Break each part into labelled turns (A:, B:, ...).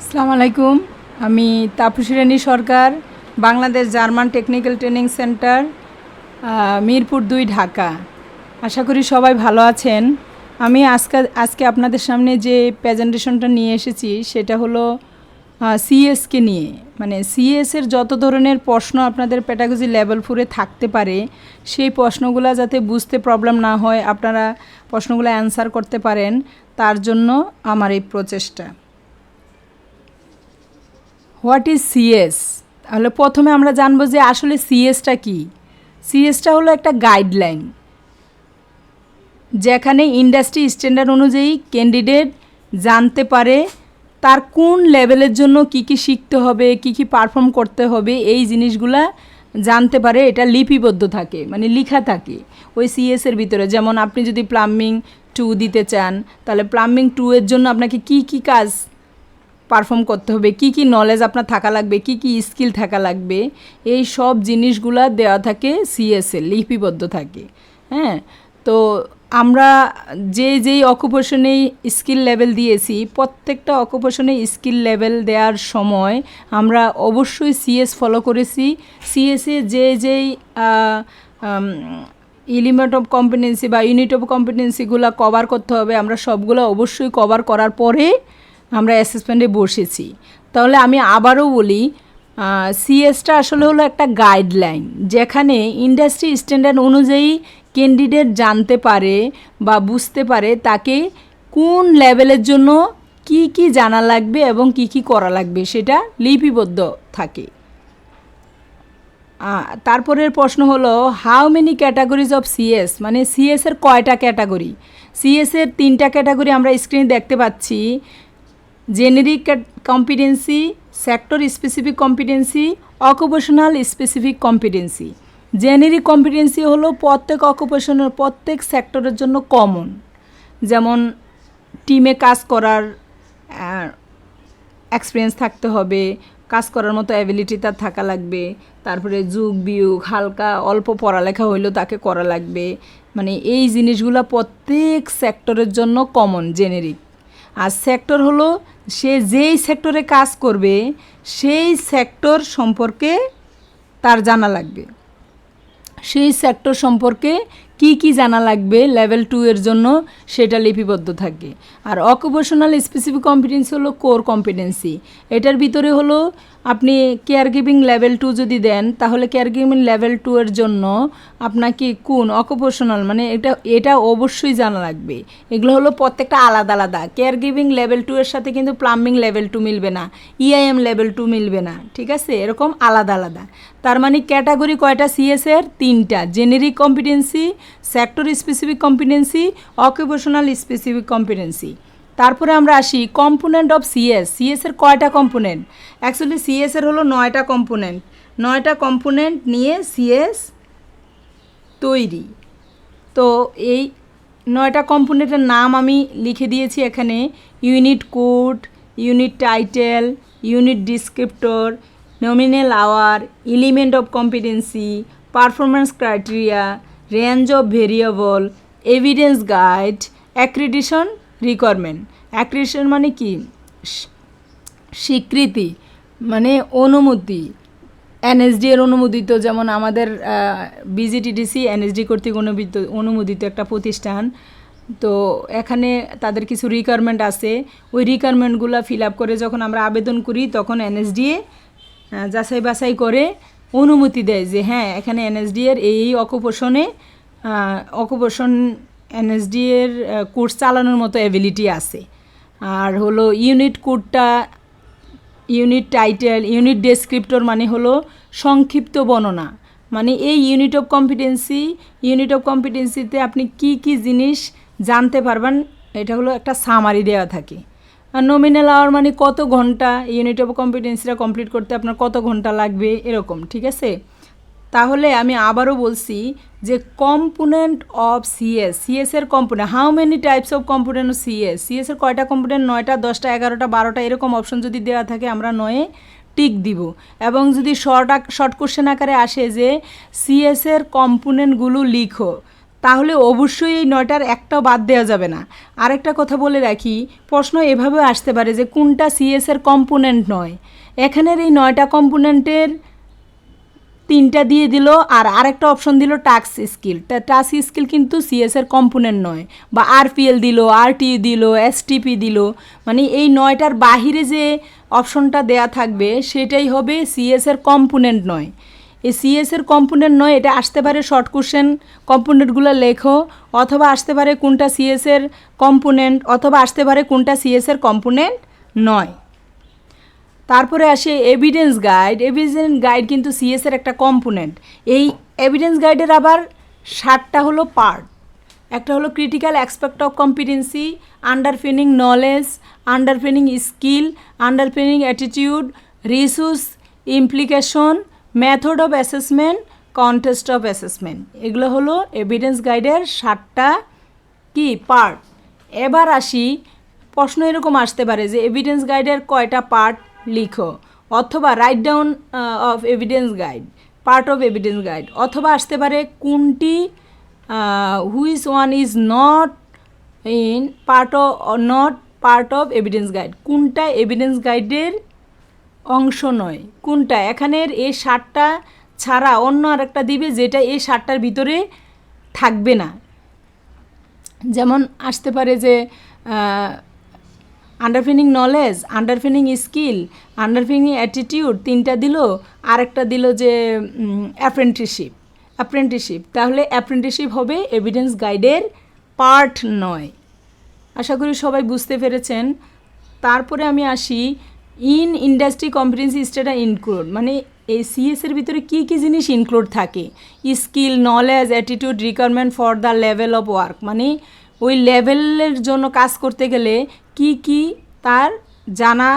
A: আসসালামু আলাইকুম। আমি Tapasi Rani Sarkar, Bangladesh German technical training centre, Mirpur 2, Dhaka. আশা করি সবাই ভালো আছেন। আমি আজকে আপনাদের সামনে যে প্রেজেন্টেশনটা নিয়ে এসেছি সেটা হলো সিএসকে নিয়ে। মানে সিএসের যত ধরনের প্রশ্ন আপনাদের পেডাগজি লেভেল 4-এ থাকতে পারে, সেই প্রশ্নগুলো যাতে বুঝতে প্রবলেম না হয়, আপনারা প্রশ্নগুলো অ্যান্সার করতে পারেন, তার জন্য আমার এই প্রচেষ্টা। What is CS? তাহলে প্রথমে আমরা জানবো যে আসলে সিএসটা কি। সিএসটা হলো একটা গাইডলাইন, যেখানে ইন্ডাস্ট্রি স্ট্যান্ডার্ড অনুযায়ী ক্যান্ডিডেট জানতে পারে তার কোন লেভেলের জন্য কি কি শিখতে হবে, কি কি পারফর্ম করতে হবে, এই জিনিসগুলা জানতে পারে। এটা লিপিবদ্ধ থাকে, মানে লেখা থাকে ওই সিএসের ভিতরে। যেমন আপনি যদি প্লাম্বিং 2 দিতে চান, তাহলে প্লাম্বিং 2 এর জন্য আপনাকে কি কি কাজ পারফর্ম করতে হবে, কি কি নলেজ আপনার থাকা লাগবে, কি কি স্কিল থাকা লাগবে, এই সব জিনিসগুলা দেওয়া থাকে সিএসএ, লিপিবদ্ধ থাকে। হ্যাঁ, তো আমরা যেই অকুপেশনে স্কিল লেভেল দিয়েছি, প্রত্যেকটা অকুপেশনে স্কিল লেভেল দেওয়ার সময় আমরা অবশ্যই সিএস ফলো করেছি। সিএসএ যেই এলিমেন্ট অফ কম্পিটেন্সি বা ইউনিট অফ কম্পিটেন্সিগুলো কভার করতে হবে, আমরা সবগুলো অবশ্যই কভার করার পরে আমরা অ্যাসেসমেন্টে বসেছি। তাহলে আমি আবারও বলি, সিএসটা আসলে হলো একটা গাইডলাইন, যেখানে ইন্ডাস্ট্রি স্ট্যান্ডার্ড অনুযায়ী ক্যান্ডিডেট জানতে পারে বা বুঝতে পারে তাকে কোন লেভেলের জন্য কি কি জানা লাগবে এবং কি কি করা লাগবে, সেটা লিপিবদ্ধ থাকে। তারপরের প্রশ্ন হলো how many categories of CS, মানে সিএসের কয়টা ক্যাটাগরি। সিএসের 3টা ক্যাটাগরি আমরা স্ক্রিনে দেখতে পাচ্ছি: generic competency, sector specific competency, occupational specific competency. Generic competency হলো প্রত্যেক অকুপেশনের প্রত্যেক সেক্টরের জন্য কমন, যেমন টিমে কাজ করার এক্সপিরিয়েন্স থাকতে হবে, কাজ করার মতো অ্যাবিলিটি তার থাকা লাগবে, তারপরে যুগ বিয়োগ হালকা অল্প পড়ালেখা হইলেও তাকে করা লাগবে। মানে এই জিনিসগুলো প্রত্যেক সেক্টরের জন্য কমন, জেনেরিক। আর সেক্টর হলো সে যেই সেক্টরে কাজ করবে সেই সেক্টর সম্পর্কে তার জানা লাগবে, সেই সেক্টর সম্পর্কে কি কি জানা লাগবে লেভেল 2 এর জন্য, সেটা লিপিবদ্ধ থাকে। আর অকুপেশনাল স্পেসিফিক কম্পিটেন্সি হলো কোর কম্পিটেন্সি। এটার ভিতরে হলো আপনি কেয়ার গিভিং লেভেল 2 যদি দেন, তাহলে কেয়ার গিভিং লেভেল 2 এর জন্য আপনাকে কোন অকুপেশনাল, মানে এটা অবশ্যই জানা লাগবে। এগুলো হলো প্রত্যেকটা আলাদা আলাদা। কেয়ার গিভিং লেভেল 2 এর সাথে কিন্তু প্লাম্বিং লেভেল 2 মিলবে না, ইআইএম লেভেল 2 মিলবে না, ঠিক আছে? এরকম আলাদা আলাদা। তার মানে ক্যাটাগরি কয়টা সিএসের? 3টা: generic competency, sector specific competency, occupational specific competency. তারপরে আমরা আসি কম্পোনেন্ট অফ সিএস। সিএসের কয়টা কম্পোনেন্ট? অ্যাকচুয়ালি সিএসের হলো 9টা কম্পোনেন্ট। 9টা কম্পোনেন্ট নিয়ে সিএস তৈরি। তো এই 9টা কম্পোনেন্টের নাম আমি লিখে দিয়েছি এখানে: unit code, unit title, unit descriptor, nominal hour, element of competency, performance criteria, range of variable, evidence guide, accreditation requirement. Accreditation মানে কি? স্বীকৃতি, মানে অনুমতি, এনএসডি এর অনুমোদিত। যেমন আমাদের বিজিটিডিসি এনএসডি কর্তৃক অনুমোদিত একটা প্রতিষ্ঠান। তো এখানে তাদের কিছু রিকোয়ারমেন্ট আছে, ওই রিকোয়ারমেন্টগুলো ফিল আপ করে যখন আমরা আবেদন করি, তখন এনএসডিএ যাচাই বাছাই করে অনুমতি দেয় যে হ্যাঁ, এখানে এনএসডি এর এই অকুপেশন এনএসডি এর কোর্স চালানোর মতো অ্যাবিলিটি আছে। আর হলো ইউনিট কোডটা, ইউনিট টাইটেল, ইউনিট ডেসক্রিপ্টর মানে হলো সংক্ষিপ্ত বর্ণনা। মানে এই ইউনিট অফ কম্পিটেন্সিতে আপনি কি কি জিনিস জানতে পারবেন, এটা হলো একটা সামারি দেওয়া থাকে। আর নমিনাল আওয়ার মানে কত ঘন্টা ইউনিট অফ কম্পিটেন্সিটা কমপ্লিট করতে আপনার কত ঘন্টা লাগবে, এরকম, ঠিক আছে? তাহলে আমি আবারও বলছি যে কম্পোনেন্ট অফ সিএস। সিএসের component, how many types of component of সিএসের কয়টা কম্পোনেন্ট? 9টা, 10টা, 11টা, 12টা, এরকম অপশন যদি দেওয়া থাকে আমরা 9-এ টিক দিব। এবং যদি শর্ট কোশ্চেন আকারে আসে যে সিএসের কম্পোনেন্টগুলো লিখো, তাহলে অবশ্যই এই 9টার একটাও বাদ দেওয়া যাবে না। আরেকটা কথা বলে রাখি, প্রশ্ন এভাবেও আসতে পারে যে কোনটা সিএসের কম্পোনেন্ট নয়। এখানের এই 9টা কম্পোনেন্টের 3টা দিয়ে দিল, আর আরেকটা অপশন দিল টাস্ক স্কিল। টাস্ক স্কিল কিন্তু সিএসের কম্পোনেন্ট নয়। বা আরপিএল দিল, আরটি দিল, এসটিপি দিল, মানে এই 9টার বাহিরে যে অপশনটা দেয়া থাকবে সেটাই হবে সিএসের কম্পোনেন্ট নয়। এই সিএসের কম্পোনেন্ট নয়, এটা আসতে পারে শর্ট কোশ্চেন কম্পোনেন্টগুলো লেখো, অথবা আসতে পারে কোনটা সিএসের কম্পোনেন্ট, অথবা আসতে পারে কোনটা সিএসের কম্পোনেন্ট নয়। তারপরে আসে এভিডেন্স গাইড। এভিডেন্স গাইড কিন্তু সিএসের একটা কম্পোনেন্ট। এই এভিডেন্স গাইডের আবার 7টা হলো পার্ট। একটা হলো critical aspect of competency, আন্ডারপিনিং knowledge, আন্ডারপিনিং skill, আন্ডারপিনিং attitude, resource implication, method of assessment, contest of assessment. এগুলো হলো এভিডেন্স গাইডের 7টা কি পার্ট। এবার আসি, প্রশ্ন এরকম আসতে পারে যে এভিডেন্স গাইডের কয়টা পার্ট লিখো, অথবা write down of evidence guide, part of evidence guide, অথবা আসতে পারে কোনটি which one is not in part of not part of evidence guide, কোনটা এভিডেন্স গাইডের অংশ নয়, কোনটা। এখানের এই 7টা ছাড়া অন্য আরেকটা দিবে যেটা এই 7টার ভিতরে থাকবে না। যেমন আসতে পারে যে আন্ডারপিনিং নলেজ, আন্ডারপিনিং স্কিল, আন্ডারপিনিং অ্যাটিটিউড 3টা দিল, আরেকটা দিল যে অ্যাপ্রেন্টিসশিপ। তাহলে অ্যাপ্রেন্টিসশিপ হবে এভিডেন্স গাইডের পার্ট নয়। আশা করি সবাই বুঝতে পেরেছেন। তারপরে আমি আসি, ইন ইন্ডাস্ট্রি কম্পিটেন্সি স্টেটা ইনক্লুড, মানে এই সিএসের ভিতরে কী কী জিনিস ইনক্লুড থাকে। Skill, knowledge, attitude, requirement for the level of work, মানে ওই লেভেলের জন্য কাজ করতে গেলে কি কি তার জানা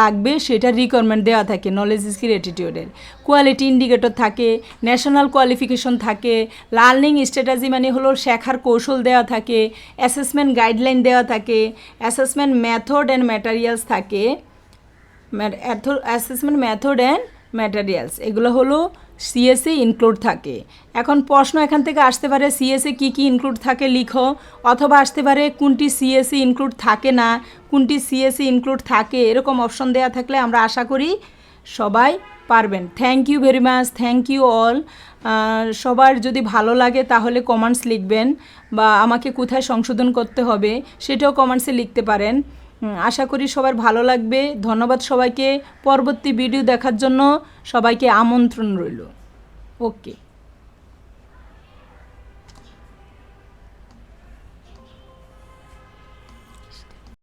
A: লাগবে সেটা রিকোয়ারমেন্ট দেওয়া থাকে নলেজ, স্কিল, অ্যাটিটিউডের। কোয়ালিটি ইন্ডিকেটর থাকে, ন্যাশনাল কোয়ালিফিকেশন থাকে, লার্নিং স্ট্র্যাটেজি মানে হলো শেখার কৌশল দেওয়া থাকে, অ্যাসেসমেন্ট গাইডলাইন দেওয়া থাকে, অ্যাসেসমেন্ট মেথড অ্যান্ড ম্যাটেরিয়ালস থাকে, অ্যাসেসমেন্ট মেথড অ্যান্ড ম্যাটেরিয়ালস, এগুলো হলো সিএসএ ইনক্লুড থাকে। এখন প্রশ্ন এখান থেকে আসতে পারে সিএসএ কী কী ইনক্লুড থাকে লিখো, অথবা আসতে পারে কোনটি সিএসএ ইনক্লুড থাকে না, কোনটি সিএসএ ইনক্লুড থাকে, এরকম অপশন দেওয়া থাকলে আমরা আশা করি সবাই পারবেন। Thank you very much, thank you all. সবার যদি ভালো লাগে তাহলে কমেন্টস লিখবেন, বা আমাকে কোথায় সংশোধন করতে হবে সেটাও কমেন্টসে লিখতে পারেন। আশা করি সবার ভালো লাগবে। ধন্যবাদ সবাইকে। পরবর্তী ভিডিও দেখার জন্য সবাইকে আমন্ত্রণ রইল। ওকে।